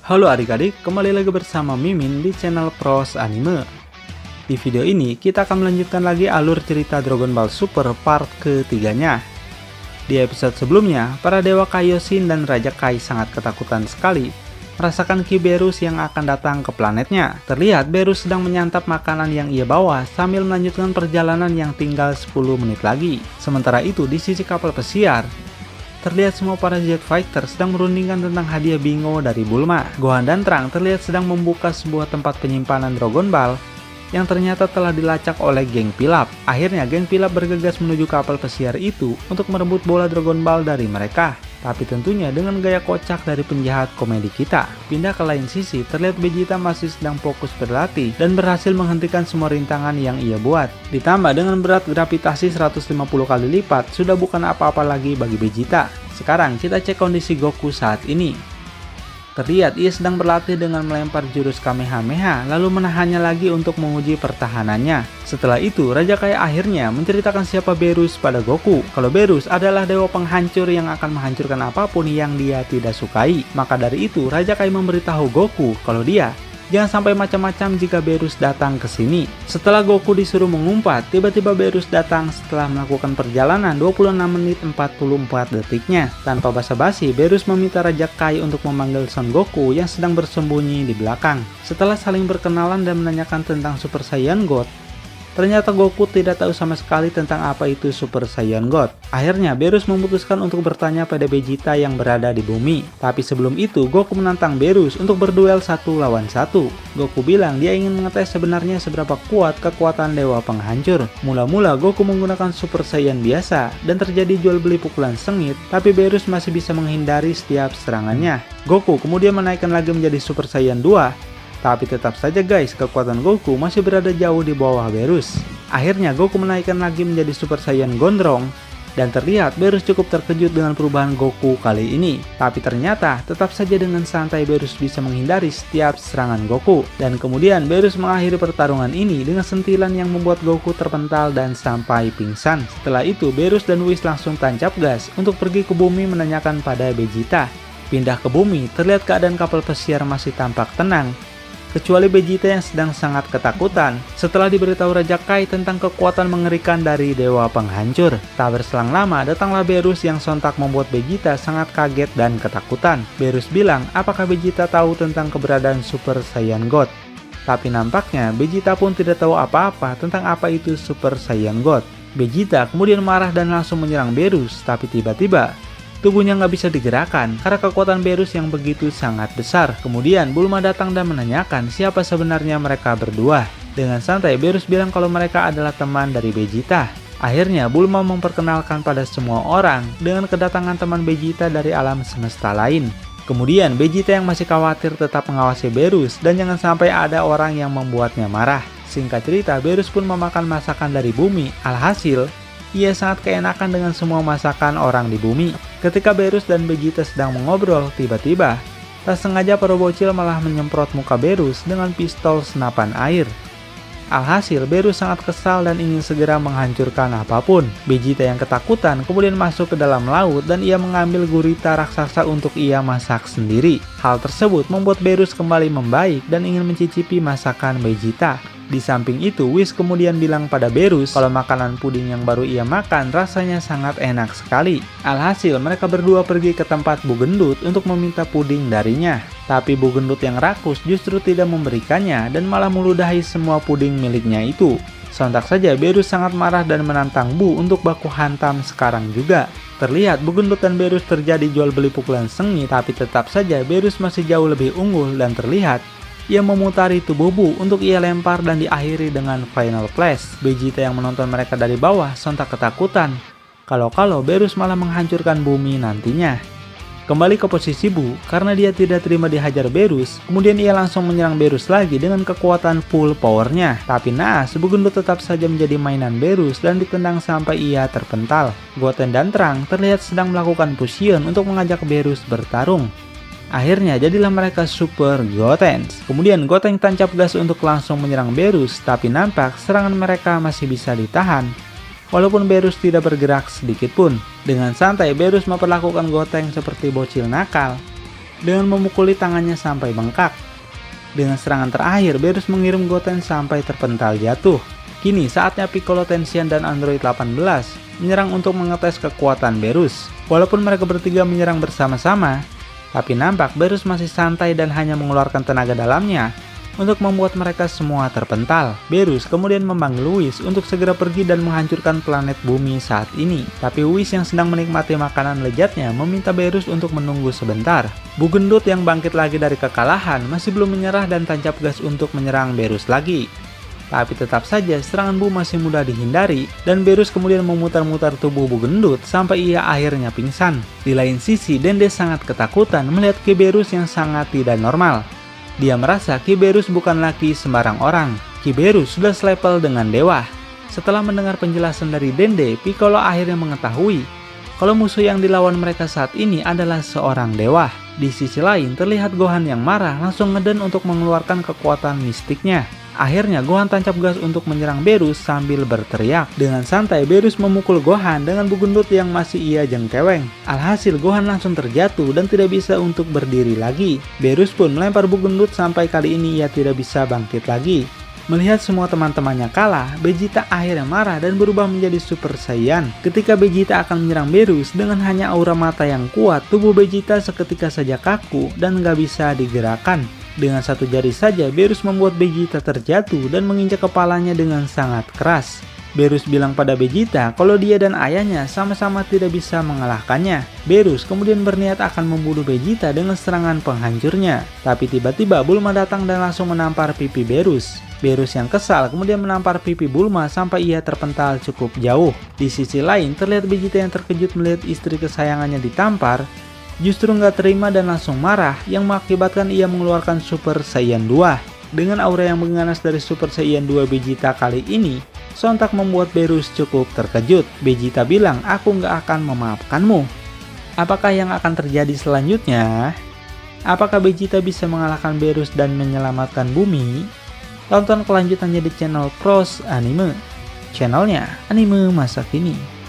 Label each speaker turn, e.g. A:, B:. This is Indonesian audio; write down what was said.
A: Halo adik-adik, kembali lagi bersama Mimin di channel Pros Anime. Di video ini, kita akan melanjutkan lagi alur cerita Dragon Ball Super part ketiganya. Di episode sebelumnya, para dewa Kaioshin dan Raja Kai sangat ketakutan sekali merasakan Ki Berus yang akan datang ke planetnya. Terlihat Berus sedang menyantap makanan yang ia bawa sambil melanjutkan perjalanan yang tinggal 10 menit lagi. Sementara itu, di sisi kapal pesiar, terlihat semua para Jet Fighter sedang merundingkan tentang hadiah bingo dari Bulma. Gohan dan Trunks terlihat sedang membuka sebuah tempat penyimpanan Dragon Ball yang ternyata telah dilacak oleh geng Pilaf. Akhirnya geng Pilaf bergegas menuju kapal pesiar itu untuk merebut bola Dragon Ball dari mereka. Tapi tentunya dengan gaya kocak dari penjahat komedi kita. Pindah ke lain sisi, terlihat Vegeta masih sedang fokus berlatih dan berhasil menghentikan semua rintangan yang ia buat. Ditambah dengan berat gravitasi 150 kali lipat, sudah bukan apa-apa lagi bagi Vegeta. Sekarang kita cek kondisi Goku saat ini. Terlihat ia sedang berlatih dengan melempar jurus Kamehameha, lalu menahannya lagi untuk menguji pertahanannya. Setelah itu, Raja Kai akhirnya menceritakan siapa Berus pada Goku. Kalau Berus adalah dewa penghancur yang akan menghancurkan apapun yang dia tidak sukai. Maka dari itu, Raja Kai memberitahu Goku kalau dia jangan sampai macam-macam jika Berus datang ke sini. Setelah Goku disuruh mengumpat, tiba-tiba Berus datang setelah melakukan perjalanan 26 menit 44 detiknya. Tanpa basa-basi, Berus meminta Raja Kai untuk memanggil Son Goku yang sedang bersembunyi di belakang. Setelah saling berkenalan dan menanyakan tentang Super Saiyan God, ternyata Goku tidak tahu sama sekali tentang apa itu Super Saiyan God. Akhirnya Berus memutuskan untuk bertanya pada Vegeta yang berada di bumi. Tapi sebelum itu, Goku menantang Berus untuk berduel 1 lawan 1. Goku bilang dia ingin mengetes sebenarnya seberapa kuat kekuatan dewa penghancur. Mula-mula Goku menggunakan Super Saiyan biasa dan terjadi jual beli pukulan sengit, tapi Berus masih bisa menghindari setiap serangannya. Goku kemudian menaikkan lagi menjadi Super Saiyan 2. Tapi tetap saja guys, kekuatan Goku masih berada jauh di bawah Berus. Akhirnya Goku menaikkan lagi menjadi Super Saiyan Gondrong, dan terlihat Berus cukup terkejut dengan perubahan Goku kali ini. Tapi ternyata tetap saja dengan santai Berus bisa menghindari setiap serangan Goku. Dan kemudian Berus mengakhiri pertarungan ini dengan sentilan yang membuat Goku terpental dan sampai pingsan. Setelah itu Berus dan Whis langsung tancap gas untuk pergi ke bumi menanyakan pada Vegeta. Pindah ke bumi, terlihat keadaan kapal pesiar masih tampak tenang, kecuali Vegeta yang sedang sangat ketakutan setelah diberitahu Raja Kai tentang kekuatan mengerikan dari dewa penghancur. Tak berselang lama, datanglah Berus yang sontak membuat Vegeta sangat kaget dan ketakutan. Berus bilang apakah Vegeta tahu tentang keberadaan Super Saiyan God. Tapi nampaknya Vegeta pun tidak tahu apa-apa tentang apa itu Super Saiyan God. Vegeta kemudian marah dan langsung menyerang Berus, tapi tiba-tiba tubuhnya nggak bisa digerakkan karena kekuatan Berus yang begitu sangat besar. Kemudian Bulma datang dan menanyakan siapa sebenarnya mereka berdua. Dengan santai Berus bilang kalau mereka adalah teman dari Vegeta. Akhirnya Bulma memperkenalkan pada semua orang dengan kedatangan teman Vegeta dari alam semesta lain. Kemudian Vegeta yang masih khawatir tetap mengawasi Berus dan jangan sampai ada orang yang membuatnya marah. Singkat cerita, Berus pun memakan masakan dari bumi. Alhasil, ia sangat keenakan dengan semua masakan orang di bumi. Ketika Berus dan Vegeta sedang mengobrol, tiba-tiba tak sengaja para bocil malah menyemprot muka Berus dengan pistol senapan air. Alhasil Berus sangat kesal dan ingin segera menghancurkan apapun. Vegeta yang ketakutan kemudian masuk ke dalam laut dan ia mengambil gurita raksasa untuk ia masak sendiri. Hal tersebut membuat Berus kembali membaik dan ingin mencicipi masakan Vegeta. Di samping itu, Whis kemudian bilang pada Berus kalau makanan puding yang baru ia makan rasanya sangat enak sekali. Alhasil mereka berdua pergi ke tempat Bu Gendut untuk meminta puding darinya. Tapi Bu Gendut yang rakus justru tidak memberikannya dan malah meludahi semua puding miliknya itu. Sontak saja Berus sangat marah dan menantang Bu untuk baku hantam sekarang juga. Terlihat Bu Gendut dan Berus terjadi jual beli pukulan sengit, tapi tetap saja Berus masih jauh lebih unggul dan terlihat ia memutari tubuh Bu untuk ia lempar dan diakhiri dengan Final Flash. Vegeta yang menonton mereka dari bawah sontak ketakutan kalau Berus malah menghancurkan bumi nantinya. Kembali ke posisi Bu, karena dia tidak terima dihajar Berus, kemudian ia langsung menyerang Berus lagi dengan kekuatan full powernya. Tapi naas, Bu Gendut tetap saja menjadi mainan Berus dan ditendang sampai ia terpental. Goten dan Trunks terlihat sedang melakukan fusion untuk mengajak Berus bertarung. Akhirnya jadilah mereka Super Gotens. Kemudian Goten tancap gas untuk langsung menyerang Berus, tapi nampak serangan mereka masih bisa ditahan walaupun Berus tidak bergerak sedikit pun. Dengan santai Berus memperlakukan Goten seperti bocil nakal dengan memukuli tangannya sampai bengkak. Dengan serangan terakhir, Beerus mengirim Goten sampai terpental jatuh. Kini saatnya Piccolo Tenshinhan dan Android 18 menyerang untuk mengetes kekuatan Beerus. Walaupun mereka bertiga menyerang bersama-sama, tapi nampak Beerus masih santai dan hanya mengeluarkan tenaga dalamnya untuk membuat mereka semua terpental. Beerus kemudian memanggil Whis untuk segera pergi dan menghancurkan planet bumi saat ini. Tapi Whis yang sedang menikmati makanan lezatnya meminta Beerus untuk menunggu sebentar. Bu Gendut yang bangkit lagi dari kekalahan masih belum menyerah dan tancap gas untuk menyerang Beerus lagi. Tapi tetap saja serangan Bu masih mudah dihindari dan Beerus kemudian memutar-mutar tubuh Bu Gendut sampai ia akhirnya pingsan. Di lain sisi, Dende sangat ketakutan melihat Ki Beerus yang sangat tidak normal. Dia merasa Ki Beerus bukan lagi sembarang orang. Ki Beerus sudah selevel dengan dewa. Setelah mendengar penjelasan dari Dende, Piccolo akhirnya mengetahui kalau musuh yang dilawan mereka saat ini adalah seorang dewa. Di sisi lain, terlihat Gohan yang marah langsung ngeden untuk mengeluarkan kekuatan mistiknya. Akhirnya Gohan tancap gas untuk menyerang Beerus sambil berteriak. Dengan santai Beerus memukul Gohan dengan Bu Gendut yang masih ia jengkeweng. Alhasil Gohan langsung terjatuh dan tidak bisa untuk berdiri lagi. Beerus pun melempar Bu Gendut sampai kali ini ia tidak bisa bangkit lagi. Melihat semua teman-temannya kalah, Vegeta akhirnya marah dan berubah menjadi Super Saiyan. Ketika Vegeta akan menyerang Beerus dengan hanya aura mata yang kuat, tubuh Vegeta seketika saja kaku dan nggak bisa digerakkan. Dengan satu jari saja, Beerus membuat Vegeta terjatuh dan menginjak kepalanya dengan sangat keras. Beerus bilang pada Vegeta kalau dia dan ayahnya sama-sama tidak bisa mengalahkannya. Beerus kemudian berniat akan membunuh Vegeta dengan serangan penghancurnya. Tapi tiba-tiba Bulma datang dan langsung menampar pipi Beerus. Beerus yang kesal kemudian menampar pipi Bulma sampai ia terpental cukup jauh. Di sisi lain, terlihat Vegeta yang terkejut melihat istri kesayangannya ditampar justru nggak terima dan langsung marah yang mengakibatkan ia mengeluarkan Super Saiyan 2. Dengan aura yang mengganas dari Super Saiyan 2 Vegeta kali ini, sontak membuat Beerus cukup terkejut. Vegeta bilang, aku nggak akan memaafkanmu. Apakah yang akan terjadi selanjutnya? Apakah Vegeta bisa mengalahkan Beerus dan menyelamatkan bumi? Tonton kelanjutannya di channel Pros Anime, channelnya anime masa kini.